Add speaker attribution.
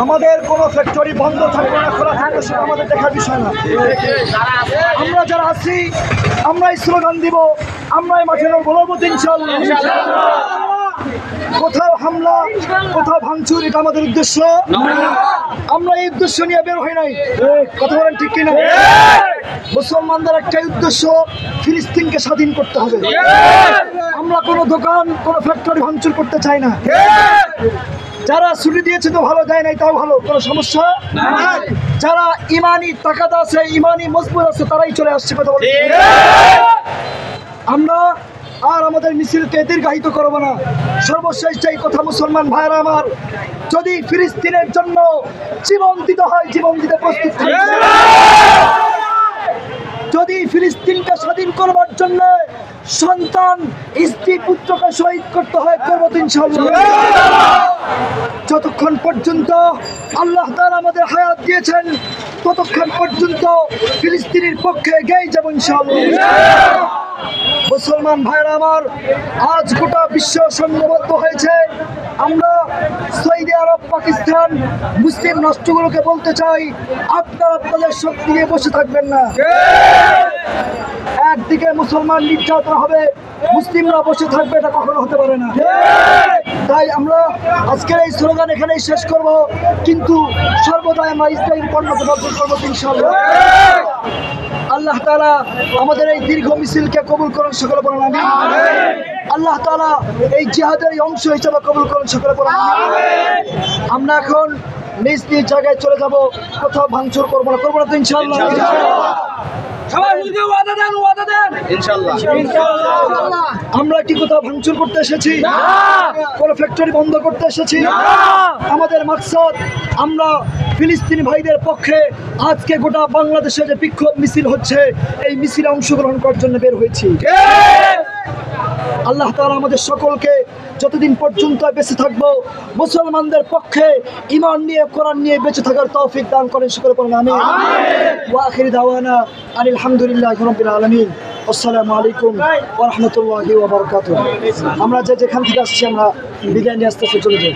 Speaker 1: আমাদের কোনো ফ্যাক্টরি বন্ধ থাকবে না, খোলা থাকবে, সেটা আমাদের দেখার বিষয় না। আমরা যারা আছি আমরাই স্লোগান দিব, আমরাই মাঠে বলবো ইনশাআল্লাহ। কোথাও হামলা, কোথাও ভাঙচুর, এটা আমাদের উদ্দেশ্য। আমরা এই উদ্দেশ্য নিয়ে বের হই নাই, কথা বলেন ঠিক কিনা? মুসলমানদের একটাই উদ্দেশ্য, ফিলিস্তিনকে স্বাধীন করতে হবে। আমরা কোনো দোকান, কোনো ফ্যাক্টরি ভাঙচুর করতে চাই না। যারা ছুটি দিয়েছে তো ভালো, দেয় নাই তাও ভালো, কোনো সমস্যা নাই। যারা ইমানি তাকাত আছে, ইমানি মজবুত আছে, তারাই চলে আসছে। কথা বলেন। আমরা আর আমাদের মিছিলকে দীর্ঘায়িত করব না। সর্বশেষ এই কথা, মুসলমান ভাইরা আমার, যদি ফিলিস্তিনের জন্য জীবন দিতে হয়, জীবন দিতে প্রস্তুত থাকি। যদি ফিলিস্তিনকে স্বাধীন করবার জন্য সন্তান, স্ত্রী, পুত্রকে শহীদ করতে হয়, করবো ইনশাআল্লাহ। যতক্ষণ পর্যন্ত আল্লাহ তাআলা আমাদের হায়াত দিয়েছেন, ততক্ষণ পর্যন্ত ফিলিস্তিনের পক্ষে এগিয়ে যাব ইনশাআল্লাহ। মুসলমান ভাইরা আমার, আজ গোটা বিশ্ব সংঘবদ্ধ হয়েছে। আমরা সৌদি আরব, পাকিস্তান, মুসলিম রাষ্ট্রগুলোকে বলতে চাই, আপনারা আপনাদের শক্তি নিয়ে বসে থাকবেন না। একদিকে মুসলমান নির্যাতন হবে, মুসলিমরা বসে থাকবে, এটা কখনো হতে পারে না। তাই আমরা আজকের এই স্লোগান এখানেই শেষ করব, কিন্তু সর্বদাই আমরা ইসরায়েল পণ্যকে বর্জন করবো ইনশাআল্লাহ। আল্লাহ তাআলা আমাদের এই দীর্ঘ মিছিলকে কবুল করুন, সকলে বলেন আমিন। আল্লাহ তাআলা এই জিহাদের এই অংশ হিসেবে কবুল করুন, সকলে বলেন আমিন। আমরা এখন নিজ নিজ জায়গায় চলে যাব, কোথাও ভাঙচুর করবো না, করবো না তো ইনশাআল্লাহ। আমরা কি কোথাও ভাঙচুর করতে এসেছি? কোন ফ্যাক্টরি বন্ধ করতে এসেছি? আমাদের মাকসাদ, আমরা ফিলিস্তিনি ভাইদের পক্ষে আজকে গোটা বাংলাদেশে যে বিক্ষোভ মিছিল হচ্ছে, এই মিছিলে অংশগ্রহণ করার জন্য বের হয়েছি। আল্লাহ তাআলা আমাদের সকলকে যতদিন পর্যন্ত বেঁচে থাকবো, মুসলমানদের পক্ষে ঈমান নিয়ে, কোরআন নিয়ে বেঁচে থাকার তৌফিক দান করেন, সকলে বলেন আমিন। ওয়া আখিরু দাওয়ানা আনিল হামদুলিল্লাহি রাব্বিল আলামিন। আসসালামু আলাইকুম ওয়া রাহমাতুল্লাহি ওয়া বারাকাতুহু। আমরা যেখান থেকে আসছি, আমরা বিদায় নিয়ে আসতে চলে যাই।